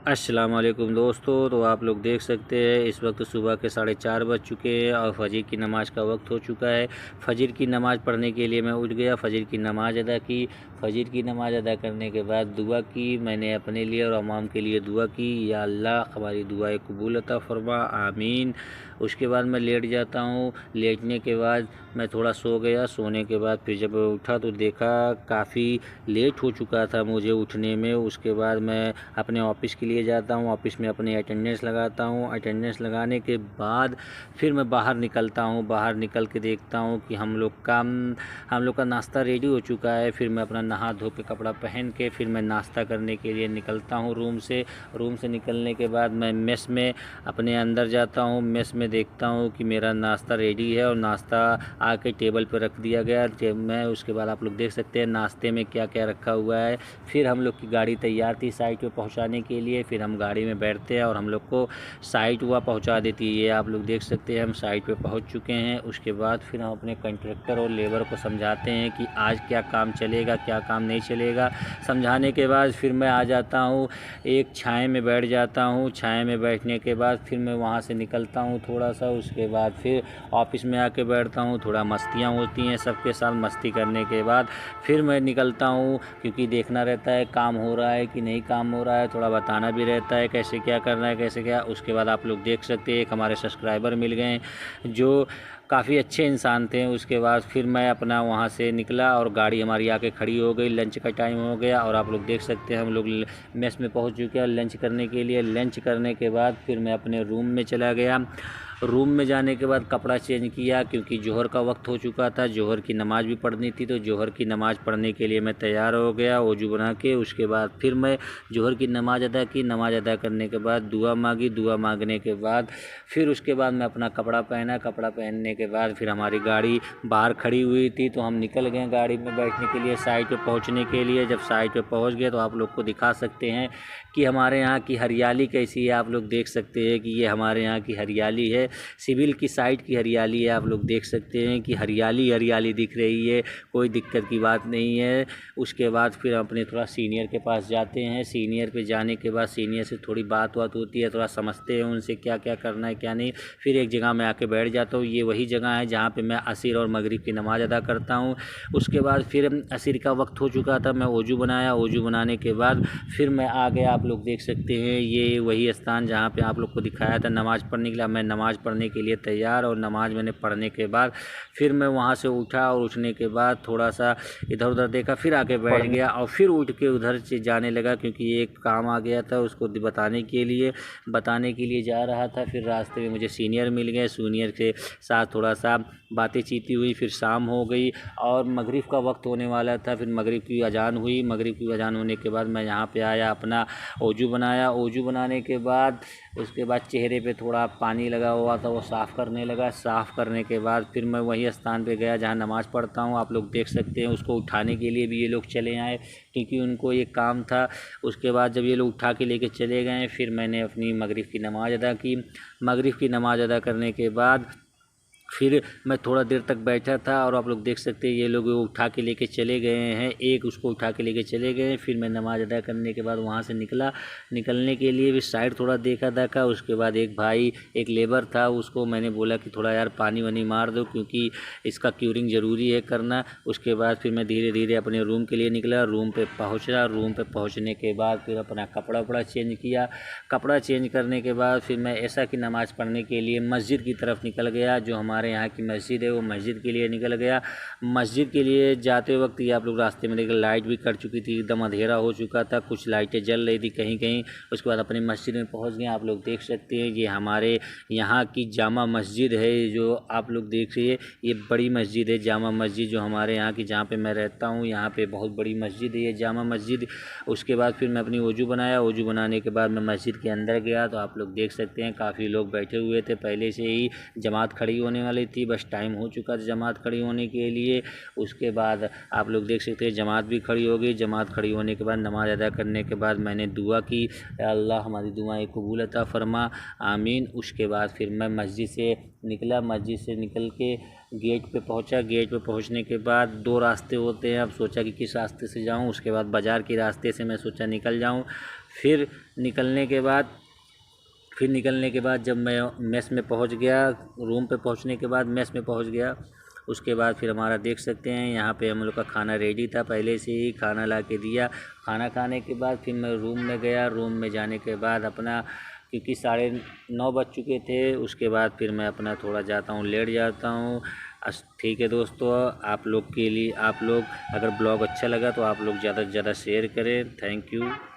अस्सलाम वालेकुम दोस्तों। तो आप लोग देख सकते हैं इस वक्त सुबह के 4:30 बज चुके हैं और फजर की नमाज़ का वक्त हो चुका है। फजर की नमाज़ पढ़ने के लिए मैं उठ गया, फजर की नमाज़ अदा की। फजर की नमाज़ अदा करने के बाद दुआ की, मैंने अपने लिए और अवाम के लिए दुआ की, या अल्लाह हमारी दुआएं कबूल अता फरमा, आमीन। उसके बाद मैं लेट जाता हूँ। लेटने के बाद मैं थोड़ा सो गया। सोने के बाद फिर जब उठा तो देखा काफ़ी लेट हो चुका था मुझे उठने में। उसके बाद मैं अपने ऑफिस के लिए जाता हूँ, ऑफिस में अपनी अटेंडेंस लगाता हूँ। अटेंडेंस लगाने के बाद फिर मैं बाहर निकलता हूँ। बाहर निकल के देखता हूँ कि हम लोग का नाश्ता रेडी हो चुका है। फिर मैं अपना नहा धो के कपड़ा पहन के फिर मैं नाश्ता करने के लिए निकलता हूँ रूम से। रूम से निकलने के बाद मैं मेस में अपने अंदर जाता हूँ। मेस में देखता हूँ कि मेरा नाश्ता रेडी है और नाश्ता आके टेबल पर रख दिया गया। मैं उसके बाद आप लोग देख सकते हैं नाश्ते में क्या क्या रखा हुआ है। फिर हम लोग की गाड़ी तैयार थी साइट पे पहुंचाने के लिए। फिर हम गाड़ी में बैठते हैं और हम लोग को साइट वह पहुंचा देती है। ये आप लोग देख सकते हैं हम साइट पे पहुंच चुके हैं। उसके बाद फिर हम अपने कंट्रैक्टर और लेबर को समझाते हैं कि आज क्या काम चलेगा, क्या काम नहीं चलेगा। समझाने के बाद फिर मैं आ जाता हूँ, एक छाए में बैठ जाता हूँ। छाए में बैठने के बाद फिर मैं वहाँ से निकलता हूँ थोड़ा सा। उसके बाद फिर ऑफिस में आके बैठता हूँ। थोड़ा मस्तियाँ होती हैं सबके साथ। मस्ती करने के बाद फिर मैं निकलता हूँ, क्योंकि देखना रहता है काम हो रहा है कि नहीं काम हो रहा है। थोड़ा बताना भी रहता है कैसे क्या करना है, कैसे क्या। उसके बाद आप लोग देख सकते हैं एक हमारे सब्सक्राइबर मिल गए जो काफ़ी अच्छे इंसान थे। उसके बाद फिर मैं अपना वहाँ से निकला और गाड़ी हमारी आके खड़ी हो गई। लंच का टाइम हो गया और आप लोग देख सकते हैं हम लोग मेस में पहुँच चुके हैं लंच करने के लिए। लंच करने के बाद फिर मैं अपने रूम में चला गया। रूम में जाने के बाद कपड़ा चेंज किया, क्योंकि जोहर का वक्त हो चुका था। जोहर की नमाज़ भी पढ़नी थी, तो जोहर की नमाज़ पढ़ने के लिए मैं तैयार हो गया वज़ू बना के। उसके बाद फिर मैं जोहर की नमाज़ अदा की। नमाज़ अदा करने के बाद दुआ मांगी। दुआ मांगने के बाद फिर उसके बाद मैं अपना कपड़ा पहना। कपड़ा पहनने के बाद फिर हमारी गाड़ी बाहर खड़ी हुई थी, तो हम निकल गए गाड़ी में बैठने के लिए साइट पे पहुंचने के लिए। जब साइट पे पहुंच गए तो आप लोग को दिखा सकते हैं कि हमारे यहाँ की हरियाली कैसी है। आप लोग देख सकते हैं कि ये हमारे यहाँ की हरियाली है, सिविल की साइट की हरियाली है। आप लोग देख सकते हैं कि हरियाली हरियाली दिख रही है, कोई दिक्कत की बात नहीं है। उसके बाद फिर अपने थोड़ा सीनियर के पास जाते हैं। सीनियर पे जाने के बाद सीनियर से थोड़ी बात होती है, थोड़ा समझते हैं उनसे क्या क्या करना है क्या नहीं। फिर एक जगह मैं आके बैठ जाता हूँ। ये वही जगह है जहाँ पे मैं असर और मगरिब की नमाज़ अदा करता हूँ। उसके बाद फिर असर का वक्त हो चुका था। मैं वज़ू बनाया। वज़ू बनाने के बाद फिर मैं आ गया। आप लोग देख सकते हैं ये वही स्थान जहाँ पे आप लोग को दिखाया था नमाज़ पढ़ने के लिए। मैं नमाज़ पढ़ने के लिए तैयार, और नमाज़ मैंने पढ़ने के बाद फिर मैं वहाँ से उठा और उठने के बाद थोड़ा सा इधर उधर देखा, फिर आके बैठ गया और फिर उठ के उधर से जाने लगा, क्योंकि एक काम आ गया था उसको बताने के लिए जा रहा था। फिर रास्ते में मुझे सीनियर मिल गए। सीनियर के साथ थोड़ा सा बातें चीती हुई फिर शाम हो गई और मगरिब का वक्त होने वाला था। फिर मगरिब की अजान हुई। मगरिब की अजान होने के बाद मैं यहाँ पे आया, अपना वज़ू बनाया। वज़ू बनाने के बाद उसके बाद चेहरे पे थोड़ा पानी लगा हुआ था, वो साफ़ करने लगा। साफ़ करने के बाद फिर मैं वही स्थान पे गया जहाँ नमाज़ पढ़ता हूँ। आप लोग देख सकते हैं उसको उठाने के लिए भी ये लोग चले आए, क्योंकि उनको ये काम था। उसके बाद जब ये लोग उठा के लेके चले गए फिर मैंने अपनी मगरिब की नमाज़ अदा की। मगरिब की नमाज़ अदा करने के बाद फिर मैं थोड़ा देर तक बैठा था और आप लोग देख सकते हैं ये लोग उठा के लेके चले गए हैं। एक उसको उठा के लेके चले गए। फिर मैं नमाज़ अदा करने के बाद वहाँ से निकलने के लिए भी साइड थोड़ा देखा। उसके बाद एक भाई एक लेबर था, उसको मैंने बोला कि थोड़ा यार पानी वानी मार दो, क्योंकि इसका क्यूरिंग ज़रूरी है करना। उसके बाद फिर मैं धीरे धीरे अपने रूम के लिए निकला। रूम पे पहुँचा। रूम पे पहुँचने के बाद फिर अपना कपड़ा वपड़ा चेंज किया। कपड़ा चेंज करने के बाद फिर मैं ऐसा की नमाज़ पढ़ने के लिए मस्जिद की तरफ निकल गया। जो हमारे यहाँ की मस्जिद है वो मस्जिद के लिए निकल गया। मस्जिद के लिए जाते वक्त ये आप लोग रास्ते में देखिए लाइट भी कट चुकी थी, एकदम अंधेरा हो चुका था, कुछ लाइटें जल रही थी कहीं कहीं। उसके बाद अपनी मस्जिद में पहुँच गए। आप लोग देख सकते हैं ये हमारे यहाँ की जामा मस्जिद है, जो आप लोग देख रही है ये बड़ी मस्जिद है जामा मस्जिद, जो हमारे यहाँ की जहाँ पे मैं रहता हूँ यहाँ पे बहुत बड़ी मस्जिद है ये जामा मस्जिद। उसके बाद फिर मैं अपनी वज़ू बनाया। वज़ू बनाने के बाद मैं मस्जिद के अंदर गया, तो आप लोग देख सकते हैं काफ़ी लोग बैठे हुए थे। पहले से ही जमात खड़ी होने वाली थी, बस टाइम हो चुका था जमात खड़ी होने के लिए। उसके बाद आप लोग देख सकते हैं जमात भी खड़ी हो गई। जमात खड़ी होने के बाद नमाज़ अदा करने के बाद मैंने दुआ की, अल्लाह हमारी दुआएं कबूल अता फरमा, आमीन। उसके बाद फिर मैं मस्जिद से निकला। मस्जिद से निकल के गेट पे पहुंचा। गेट पे पहुंचने के बाद दो रास्ते होते हैं, अब सोचा कि किस रास्ते से जाऊं। उसके बाद बाज़ार के रास्ते से मैं सोचा निकल जाऊं। फिर निकलने के बाद जब मैं मेस में पहुंच गया, रूम पे पहुंचने के बाद मेस में पहुंच गया, उसके बाद फिर हमारा देख सकते हैं यहाँ पे हम लोग का खाना रेडी था, पहले से ही खाना ला के दिया। खाना खाने के बाद फिर मैं रूम में गया। रूम में जाने के बाद अपना, क्योंकि 9:30 बज चुके थे, उसके बाद फिर मैं अपना थोड़ा जाता हूँ, लेट जाता हूँ। ठीक है दोस्तों, आप लोग अगर ब्लॉग अच्छा लगा तो आप लोग ज़्यादा से ज़्यादा शेयर करें। Thank you.